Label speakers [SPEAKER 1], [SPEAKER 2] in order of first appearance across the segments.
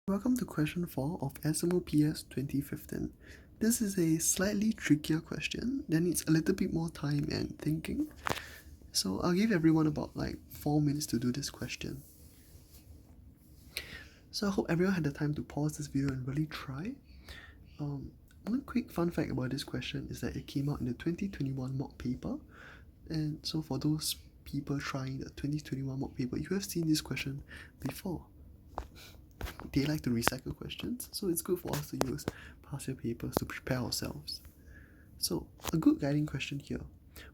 [SPEAKER 1] Welcome to question 4 of SMOPS 2015. This is a slightly trickier question that needs a little bit more time and thinking. So I'll give everyone about 4 minutes to do this question. So I hope everyone had the time to pause this video and really try. One quick fun fact about this question is that it came out in the 2021 mock paper. And so for those people trying the 2021 mock paper, you have seen this question before. They like to recycle questions, so it's good for us to use past year papers to prepare ourselves. So, a good guiding question here.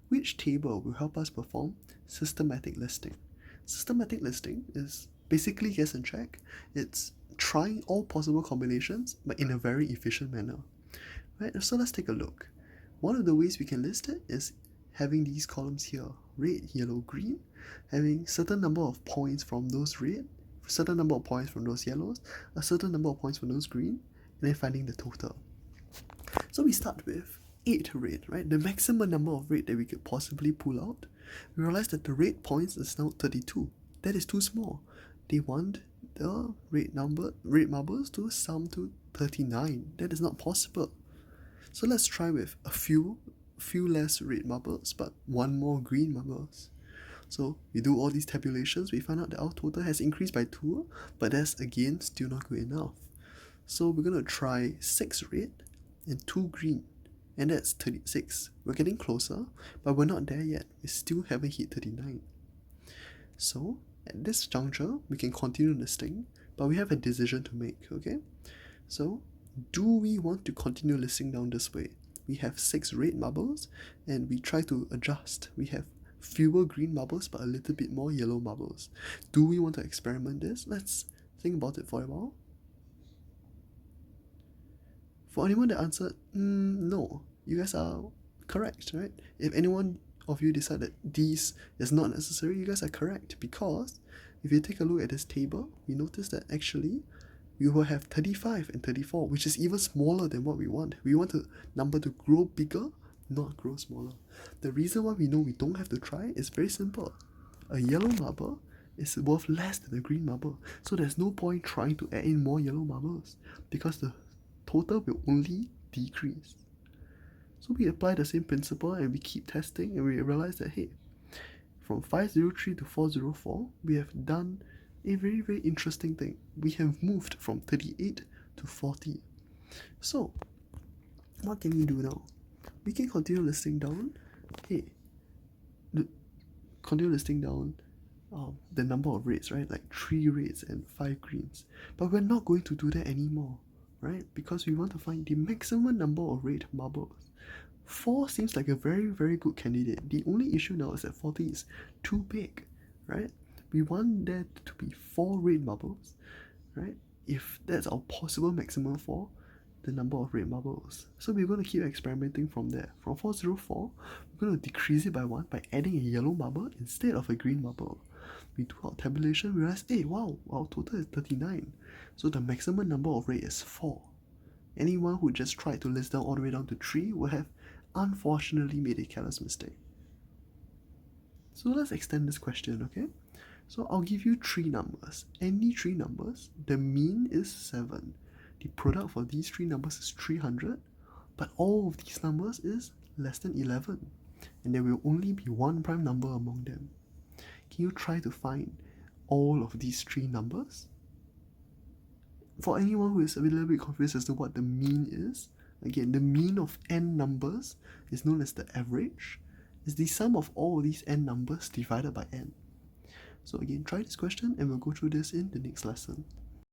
[SPEAKER 1] Which table will help us perform systematic listing? Systematic listing is basically guess and check. It's trying all possible combinations, but in a very efficient manner. Right, so let's take a look. One of the ways we can list it is having these columns here, red, yellow, green, having certain number of points from those red, certain number of points from those yellows, a certain number of points from those green, and then finding the total. So we start with 8 red, right? The maximum number of red that we could possibly pull out. We realize that the red points is now 32. That is too small. They want the red marbles to sum to 39. That is not possible. So let's try with a few less red marbles, but one more green marbles. So we do all these tabulations, we find out that our total has increased by 2, but that's again still not good enough. So we're going to try 6 red and 2 green, and that's 36. We're getting closer, but we're not there yet. We still haven't hit 39. So at this juncture, we can continue listing, but we have a decision to make, okay? So do we want to continue listing down this way? We have 6 red marbles, and we try to adjust. We have fewer green marbles but a little bit more yellow marbles. Do we want to experiment this? Let's think about it for a while. For anyone that answered no, you guys are correct, right? If anyone of you decide that these is not necessary, you guys are correct, because if you take a look at this table, we notice that actually we will have 35 and 34, which is even smaller than what we want. We want the number to grow bigger, not grow smaller. The reason why we know we don't have to try is very simple. A yellow marble is worth less than a green marble, so there's no point trying to add in more yellow marbles because the total will only decrease. So we apply the same principle and we keep testing, and we realize that hey, from 503 to 404, we have done a very, very interesting thing. We have moved from 38 to 40. So what can we do now? We can continue listing down. Continue listing down the number of reds, right? Like 3 reds and 5 greens. But we're not going to do that anymore, right? Because we want to find the maximum number of red marbles. 4 seems like a very, very good candidate. The only issue now is that 40 is too big, right? We want there to be 4 red marbles, right? If that's our possible maximum for the number of red marbles. So we're going to keep experimenting from there. From 404, we're going to decrease it by 1 by adding a yellow marble instead of a green marble. We do our tabulation, we realize, hey, wow, our total is 39. So the maximum number of red is 4. Anyone who just tried to list down all the way down to 3 will have unfortunately made a careless mistake. So let's extend this question, okay? So I'll give you 3 numbers. Any 3 numbers, the mean is 7. The product for these 3 numbers is 300, but all of these numbers is less than 11, and there will only be one prime number among them. Can you try to find all of these 3 numbers? For anyone who is a little bit confused as to what the mean is, again, the mean of n numbers is known as the average. It's the sum of all of these n numbers divided by n. So again, try this question and we'll go through this in the next lesson.